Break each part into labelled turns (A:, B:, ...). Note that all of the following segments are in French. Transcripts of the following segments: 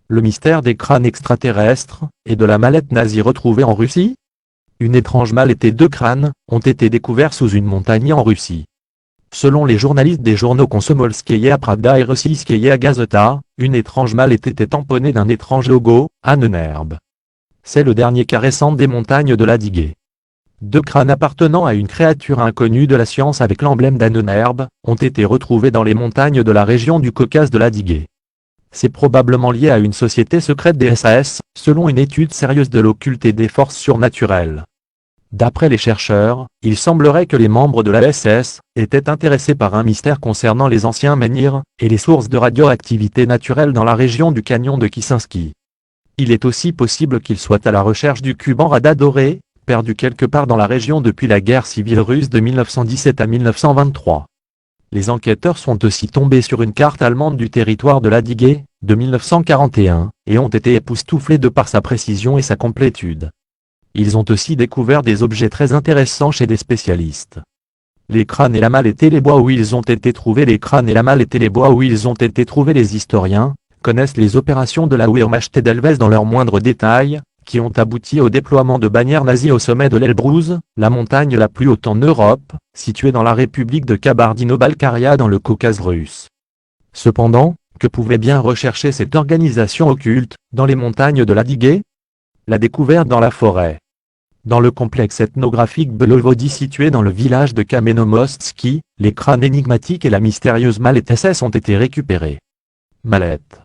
A: Le mystère des crânes extraterrestres, et de la mallette nazie retrouvée en Russie? Une étrange mallette et 2 crânes, ont été découverts sous une montagne en Russie. Selon les journalistes des journaux Komsomolskaya Pravda et Rossiyskaya Gazeta, une étrange mallette était tamponnée d'un étrange logo, Ahnenerbe. C'est le dernier cas récent des montagnes de l'Adigé. 2 crânes appartenant à une créature inconnue de la science avec l'emblème d'Ahnenerbe, ont été retrouvés dans les montagnes de la région du Caucase de l'Adigé. C'est probablement lié à une société secrète des SAS, selon une étude sérieuse de l'occulte et des forces surnaturelles. D'après les chercheurs, il semblerait que les membres de la SS étaient intéressés par un mystère concernant les anciens menhirs et les sources de radioactivité naturelle dans la région du canyon de Kissinsky. Il est aussi possible qu'ils soient à la recherche du cuban Rada doré, perdu quelque part dans la région depuis la guerre civile russe de 1917 à 1923. Les enquêteurs sont aussi tombés sur une carte allemande du territoire de l'Adigé, de 1941, et ont été époustouflés de par sa précision et sa complétude. Ils ont aussi découvert des objets très intéressants chez des spécialistes. Les crânes et la mallette et les bois où ils ont été trouvés. Les crânes et la mallette et les bois où ils ont été trouvés. Les historiens connaissent les opérations de la Wehrmacht d'Elvez dans leurs moindres détails, qui ont abouti au déploiement de bannières nazies au sommet de l'Elbrouz, la montagne la plus haute en Europe, située dans la République de Kabardino-Balkaria dans le Caucase russe. Cependant, que pouvait bien rechercher cette organisation occulte, dans les montagnes de l'Adigé? La découverte dans la forêt. Dans le complexe ethnographique Belovodi situé dans le village de Kamenomostski, les crânes énigmatiques et la mystérieuse mallette SS ont été récupérés. Mallette.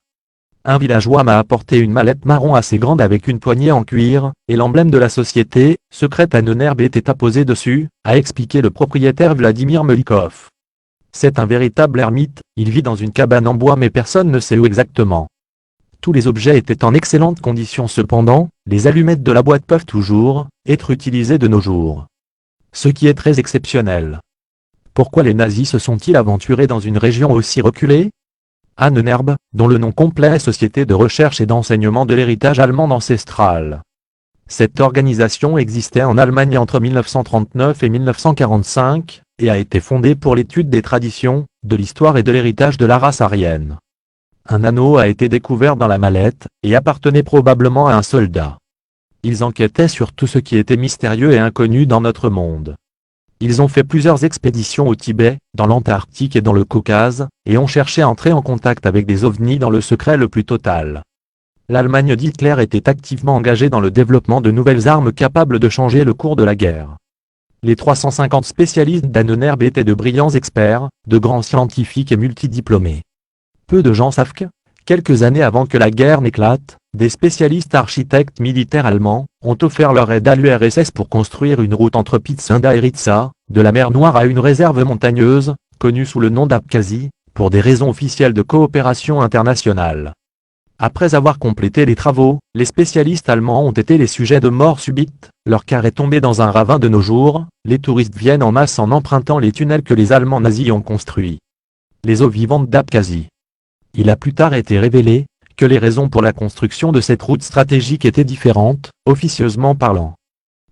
A: Un villageois m'a apporté une mallette marron assez grande avec une poignée en cuir, et l'emblème de la société secrète Ahnenerbe était apposé dessus, a expliqué le propriétaire Vladimir Melikov. C'est un véritable ermite, il vit dans une cabane en bois mais personne ne sait où exactement. Tous les objets étaient en excellentes conditions cependant, les allumettes de la boîte peuvent toujours être utilisées de nos jours. Ce qui est très exceptionnel. Pourquoi les nazis se sont-ils aventurés dans une région aussi reculée? Ahnenerbe, dont le nom complet est Société de recherche et d'enseignement de l'héritage allemand ancestral. Cette organisation existait en Allemagne entre 1939 et 1945, et a été fondée pour l'étude des traditions, de l'histoire et de l'héritage de la race aryenne. Un anneau a été découvert dans la mallette, et appartenait probablement à un soldat. Ils enquêtaient sur tout ce qui était mystérieux et inconnu dans notre monde. Ils ont fait plusieurs expéditions au Tibet, dans l'Antarctique et dans le Caucase, et ont cherché à entrer en contact avec des ovnis dans le secret le plus total. L'Allemagne d'Hitler était activement engagée dans le développement de nouvelles armes capables de changer le cours de la guerre. Les 350 spécialistes d'Ahnenerbe étaient de brillants experts, de grands scientifiques et multidiplômés. Peu de gens savent que, quelques années avant que la guerre n'éclate, des spécialistes architectes militaires allemands ont offert leur aide à l'URSS pour construire une route entre Pitsinda et Ritsa, de la mer Noire à une réserve montagneuse, connue sous le nom d'Abkhazie, pour des raisons officielles de coopération internationale. Après avoir complété les travaux, les spécialistes allemands ont été les sujets de mort subite, leur car est tombé dans un ravin de nos jours, les touristes viennent en masse en empruntant les tunnels que les Allemands nazis ont construits. Les eaux vivantes d'Abkhazie. Il a plus tard été révélé que les raisons pour la construction de cette route stratégique étaient différentes, officieusement parlant.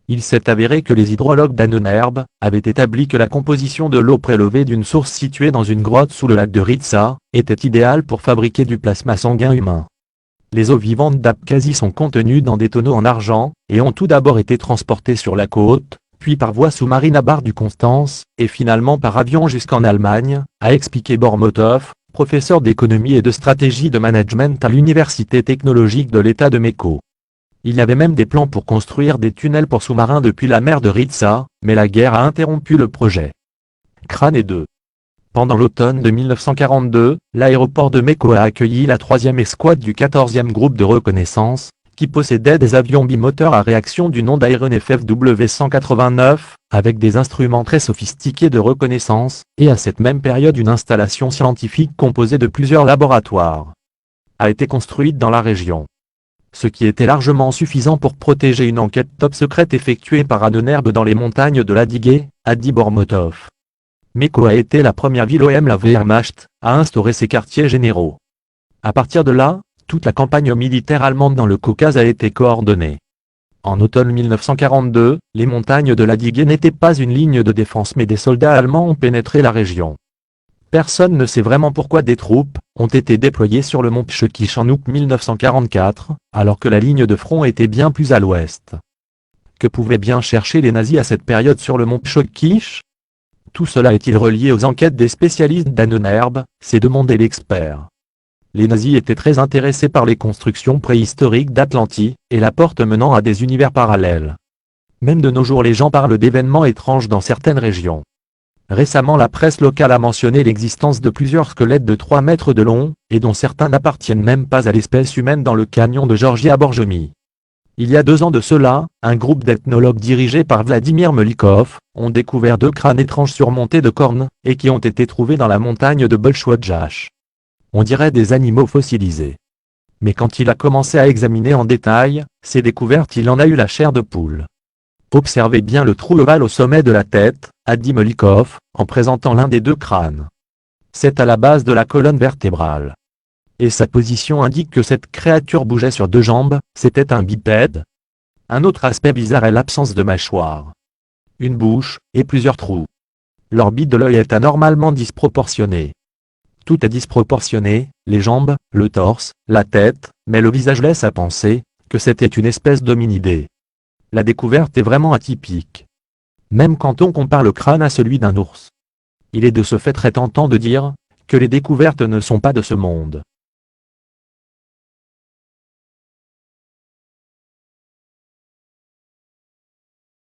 A: Il s'est avéré que les hydrologues d'Ahnenerbe avaient établi que la composition de l'eau prélevée d'une source située dans une grotte sous le lac de Ritsa était idéale pour fabriquer du plasma sanguin humain. Les eaux vivantes d'Abkhazie sont contenues dans des tonneaux en argent, et ont tout d'abord été transportées sur la côte, puis par voie sous-marine à Bar-du-Constance, et finalement par avion jusqu'en Allemagne, a expliqué Bormotov, professeur d'économie et de stratégie de management à l'Université technologique de l'État de Méco. Il y avait même des plans pour construire des tunnels pour sous-marins depuis la mer de Ritsa, mais la guerre a interrompu le projet. Crâne et 2. Pendant l'automne de 1942, l'aéroport de Méco a accueilli la 3e escouade du 14e groupe de reconnaissance, qui possédait des avions bimoteurs à réaction du nom d'Aéronef W189, avec des instruments très sophistiqués de reconnaissance, et à cette même période une installation scientifique composée de plusieurs laboratoires a été construite dans la région. Ce qui était largement suffisant pour protéger une enquête top secrète effectuée par Ahnenerbe dans les montagnes de l'Adigé, a dit Bormotov. Méco a été la première ville OM la Wehrmacht à instaurer ses quartiers généraux. À partir de là, toute la campagne militaire allemande dans le Caucase a été coordonnée. En automne 1942, les montagnes de l'Adigé n'étaient pas une ligne de défense mais des soldats allemands ont pénétré la région. Personne ne sait vraiment pourquoi des troupes ont été déployées sur le mont Pchekish en août 1944, alors que la ligne de front était bien plus à l'ouest. Que pouvaient bien chercher les nazis à cette période sur le mont Pchekish? Tout cela est-il relié aux enquêtes des spécialistes d'Annenherbe, s'est demandé l'expert. Les nazis étaient très intéressés par les constructions préhistoriques d'Atlantie, et la porte menant à des univers parallèles. Même de nos jours les gens parlent d'événements étranges dans certaines régions. Récemment la presse locale a mentionné l'existence de plusieurs squelettes de 3 mètres de long, et dont certains n'appartiennent même pas à l'espèce humaine dans le canyon de Georgia à Borjomi. Il y a 2 ans de cela, un groupe d'ethnologues dirigé par Vladimir Melikov, ont découvert 2 crânes étranges surmontés de cornes, et qui ont été trouvés dans la montagne de Bolchwodjach. On dirait des animaux fossilisés. Mais quand il a commencé à examiner en détail ces découvertes, il en a eu la chair de poule. Observez bien le trou ovale au sommet de la tête, a dit Melikov, en présentant l'un des 2 crânes. C'est à la base de la colonne vertébrale. Et sa position indique que cette créature bougeait sur 2 jambes, c'était un bipède. Un autre aspect bizarre est l'absence de mâchoire. Une bouche, et plusieurs trous. L'orbite de l'œil est anormalement disproportionnée. Tout est disproportionné, les jambes, le torse, la tête, mais le visage laisse à penser que c'était une espèce d'hominidé. La découverte est vraiment atypique. Même quand on compare le crâne à celui d'un ours. Il est de ce fait très tentant de dire que les découvertes ne sont pas de ce monde.